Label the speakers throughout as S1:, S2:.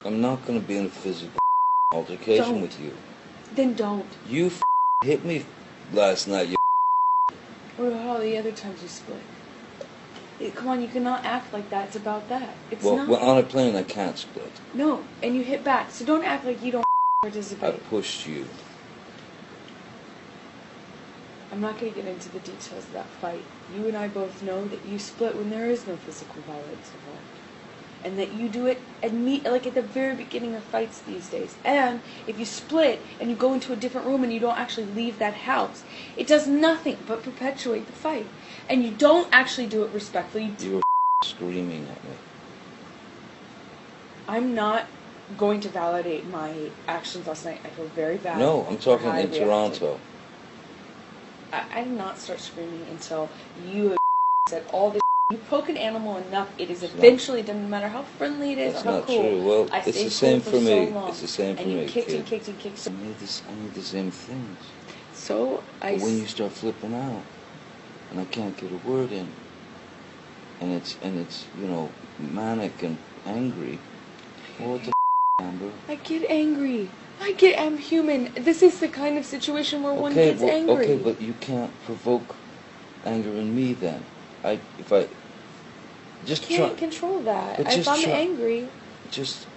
S1: I'm not going to be in a physical altercation with you.
S2: Then don't.
S1: You hit me last night, you.
S2: What about all the other times you split? Come on, you cannot act like that. It's about that. It's not.
S1: Well, on a plane I can't split.
S2: No, and you hit back. So don't act like you don't participate.
S1: I pushed you.
S2: I'm not going to get into the details of that fight. You and I both know that you split when there is no physical violence involved. And that you do it like at the very beginning of fights these days. And if you split and you go into a different room and you don't actually leave that house, it does nothing but perpetuate the fight. And you don't actually do it respectfully.
S1: You were screaming at me.
S2: I'm not going to validate my actions last night. I feel very bad.
S1: No, I'm talking in Toronto.
S2: I did not start screaming until you said all this. You poke an animal enough, it is eventually, doesn't no matter how friendly it is or how cool.
S1: That's not true. Well, it's the same for me. It's the same for me.
S2: And you kicked and kicked and kicked.
S1: I need the same things.
S2: So
S1: But when you start flipping out, and I can't get a word in, and it's you know, manic and angry. Well, what the Amber?
S2: I get angry. I'm human. This is the kind of situation where one gets angry.
S1: Okay, but you can't provoke anger in me then. If I just
S2: can't control that. If I'm angry,
S1: just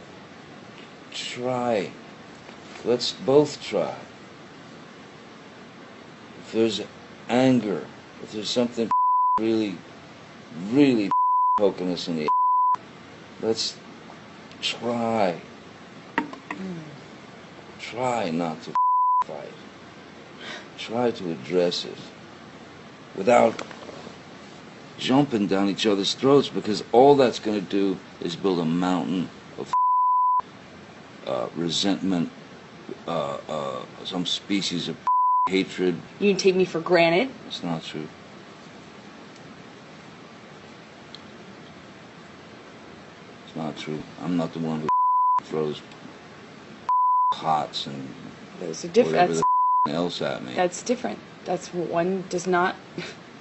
S1: try. Let's both try. If there's anger, if there's something really poking us in the let's try. Try not to fight. Try to address it without jumping down each other's throats, because all that's going to do is build a mountain of resentment, some species of hatred.
S2: You take me for granted?
S1: It's not true. It's not true. I'm not the one who throws pots and
S2: those are different.
S1: Whatever else at me.
S2: That's different. That's one does not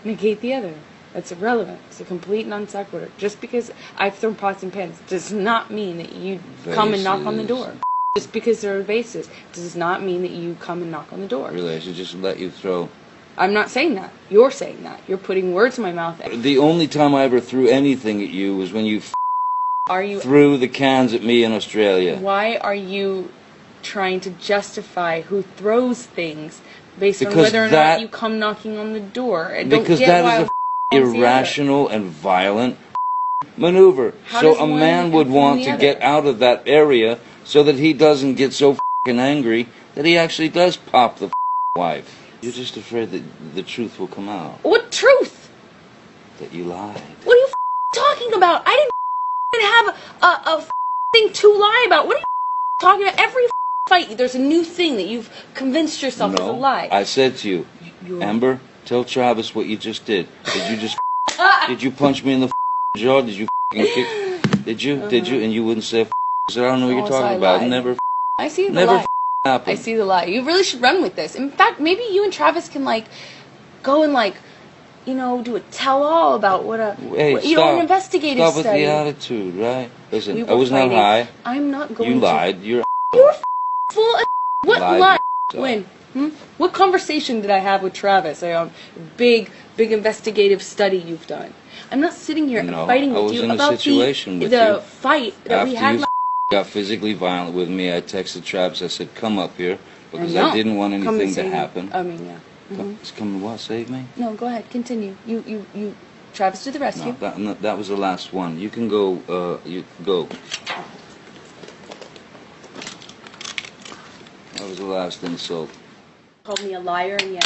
S2: negate the other. That's irrelevant. It's a complete non sequitur. Just because I've thrown pots and pans does not mean that you come and knock on the door. Just because there are vases does not mean that you come and knock on the door.
S1: Really, I should just let you throw.
S2: I'm not saying that. You're saying that. You're putting words in my mouth.
S1: The only time I ever threw anything at you was when you threw the cans at me in Australia.
S2: Why are you trying to justify who throws things based on whether or not you come knocking on the door? I don't
S1: because
S2: get
S1: that
S2: why
S1: is a irrational and violent maneuver. So a man would want to get out of that area so that he doesn't get so f***ing angry that he actually does pop the wife. You're just afraid that the truth will come out.
S2: What truth?
S1: That you lied.
S2: What are you talking about? I didn't have a thing to lie about. What are you talking about? Every fight, there's a new thing that you've convinced yourself is a lie.
S1: I said to you, Amber, tell Travis what you just did. Did you punch me in the jaw? Did you kick? Did you? And you wouldn't say I said, I don't know what you're talking about. Never.
S2: I see the lie. I see the lie. You really should run with this. In fact, maybe you and Travis can go and do a tell-all about what an investigative
S1: study. Stop with
S2: the
S1: attitude, right? Listen, I was not high.
S2: I'm not going to.
S1: You lied. You're
S2: full of what lie? When? What conversation did I have with Travis? Big investigative study you've done. I'm not sitting here fighting with you about the fight that we had.
S1: Got physically violent with me. I texted Travis. I said, "Come up here," because I didn't want anything to happen.
S2: I mean, yeah.
S1: Come and what? Save me?
S2: No, go ahead. Continue. You. Travis to the rescue.
S1: No, that was the last one. You can go. You go. That was the last insult.
S2: Called me a liar, and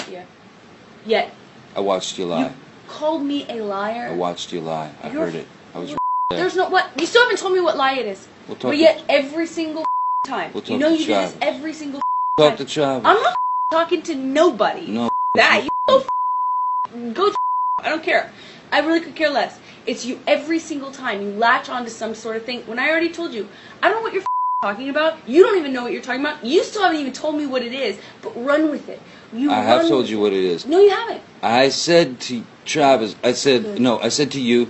S2: yet.
S1: I watched you lie.
S2: You called me a liar.
S1: I watched you lie. I heard it. I was there.
S2: There's no what. You still haven't told me what lie it is. But yet every single time, you do this every single time.
S1: Talk to Travis.
S2: I'm not talking to nobody.
S1: No.
S2: That you go. I don't care. I really could care less. It's you every single time. You latch onto some sort of thing. When I already told you, I don't know what you're talking about. You don't even know what you're talking about. You still haven't even told me what it is. But run with it.
S1: I have told you what it is.
S2: No, you haven't.
S1: I said to Travis. I said to you,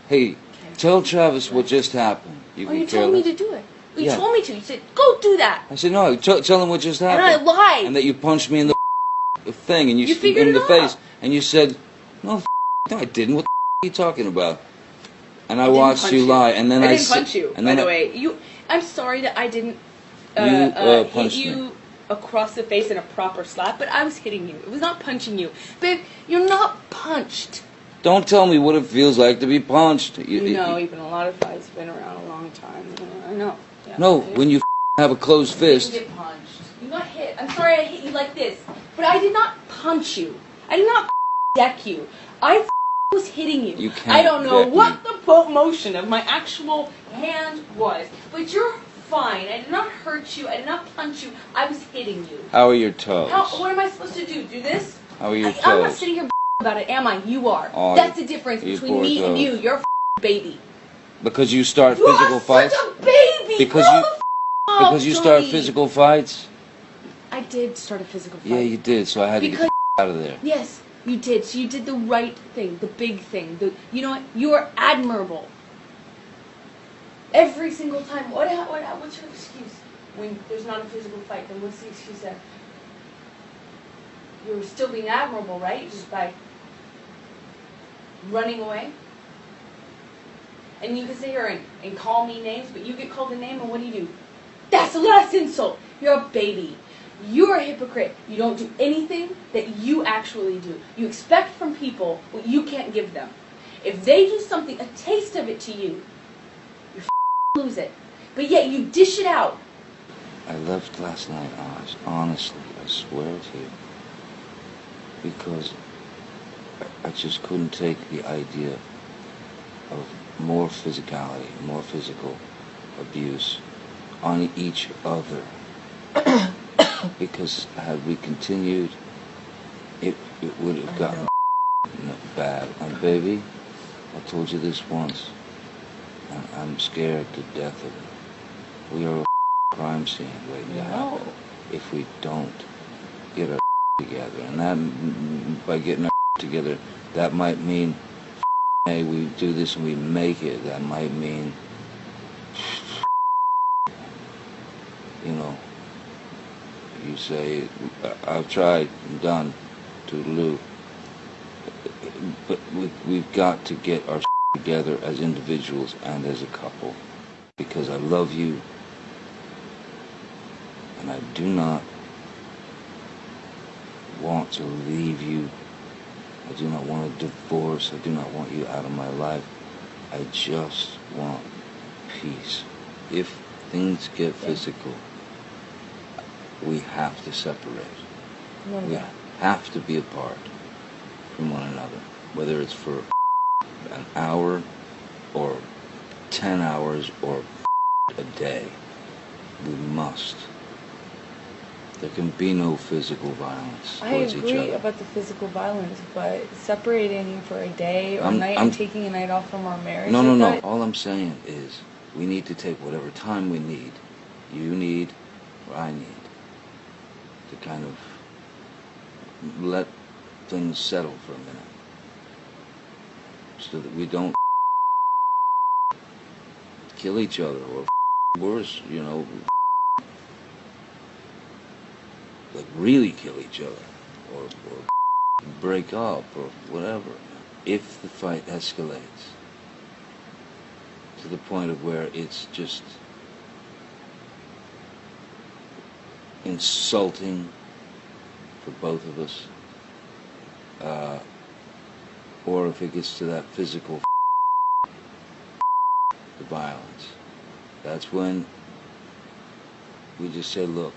S1: hey, tell Travis what just happened.
S2: You told me to do it. You
S1: Yeah.
S2: told me to. You said, go do that.
S1: I said, no, tell him what just happened.
S2: And I lied.
S1: And that you punched me in the thing, and
S2: You figured
S1: in
S2: it
S1: the
S2: out.
S1: face, and you said, no, I didn't. What are you talking about? And I
S2: didn't
S1: watched
S2: punch
S1: you lie, and then
S2: I
S1: I
S2: didn't punch you,
S1: and
S2: by
S1: then
S2: the way. I'm sorry that I didn't
S1: You
S2: hit
S1: punched
S2: you
S1: me.
S2: across the face in a proper slap, but I was hitting you. It was not punching you. Babe, you're not punched.
S1: Don't tell me what it feels like to be punched.
S2: You know, even a lot of fights have been around a long time. I know. Yeah.
S1: No, when you have a closed
S2: You
S1: fist.
S2: didn't get punched. You got hit. I'm sorry I hit you like this, but I did not punch you. I did not deck you. I was hitting you.
S1: You can't
S2: I don't know
S1: deck
S2: what
S1: me.
S2: the motion of my actual hand was, but you're fine. I did not hurt you. I did not punch you. I was hitting you.
S1: How are your toes?
S2: What am I supposed to do? Do this?
S1: How are your
S2: I'm not
S1: toes?
S2: sitting here about it, am I? You are.
S1: Oh,
S2: That's the difference
S1: you
S2: between
S1: poor
S2: me and
S1: toes.
S2: you. You're a baby.
S1: Because you start
S2: You
S1: physical
S2: are
S1: fights?
S2: such a baby.
S1: Because
S2: Grow
S1: you-
S2: the up,
S1: Because you start
S2: Johnny.
S1: physical fights?
S2: I did start a physical fight.
S1: Yeah, you did, so I had to
S2: Because-
S1: get the out of there.
S2: Yes, you did. So you did the right thing, the big thing. You know what? You are admirable. Every single time. What's your excuse when there's not a physical fight? Then what's the excuse there? You're still being admirable, right? Just by running away. And you can sit here and call me names, but you get called a name, and what do? That's the last insult. You're a baby. You're a hypocrite. You don't do anything that you actually do. You expect from people what you can't give them. If they do something, a taste of it to you, you lose it. But yet you dish it out.
S1: I left last night, honestly, I swear to you, because I just couldn't take the idea of more physicality, more physical abuse on each other. Because had we continued, it would have gotten bad. And baby, I told you this once, and I'm scared to death of it. We are a crime scene waiting to happen if we don't get our together. And that, by getting our together, that might mean, hey, we do this and we make it. That might mean, you know, you say, I've tried, I'm done, toodaloo. But we've got to get our together as individuals and as a couple. Because I love you, and I do not want to leave you. I do not want a divorce. I do not want you out of my life. I just want peace. If things get physical, we have to separate. We have to be apart from one another, whether it's for an hour or 10 hours or a day. We must. There can be no physical violence towards each
S2: I agree
S1: other.
S2: about the physical violence, but separating for a day or night and taking a night off from our marriage.
S1: No. All I'm saying is we need to take whatever time we need, you need, or I need, to kind of let things settle for a minute, so that we don't kill each other, or worse, you know, like really kill each other, or break up, or whatever. If the fight escalates to the point of where it's just insulting for both of us, or if it gets to that physical the violence, that's when we just say, look,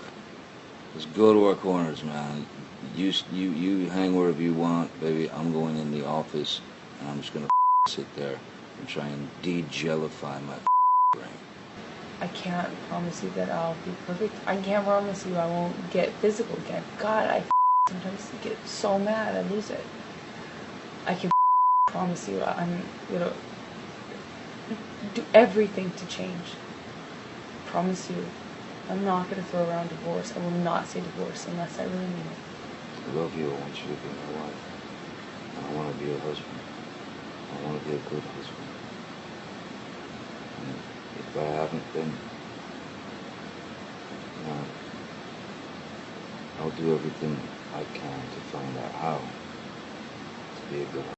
S1: let's go to our corners, man. You hang wherever you want, baby. I'm going in the office, and I'm just gonna sit there and try and de-gellify my brain.
S2: I can't promise you that I'll be perfect. I can't promise you I won't get physical again. God, I sometimes get so mad I lose it. I can promise you I'm gonna do everything to change. Promise you. I'm not gonna throw around divorce. I will not say divorce unless I really mean it.
S1: I love you. I want you to be my wife. I want to be your husband. I want to be a good husband. And if I haven't been, I'll do everything I can to find out how to be a good husband.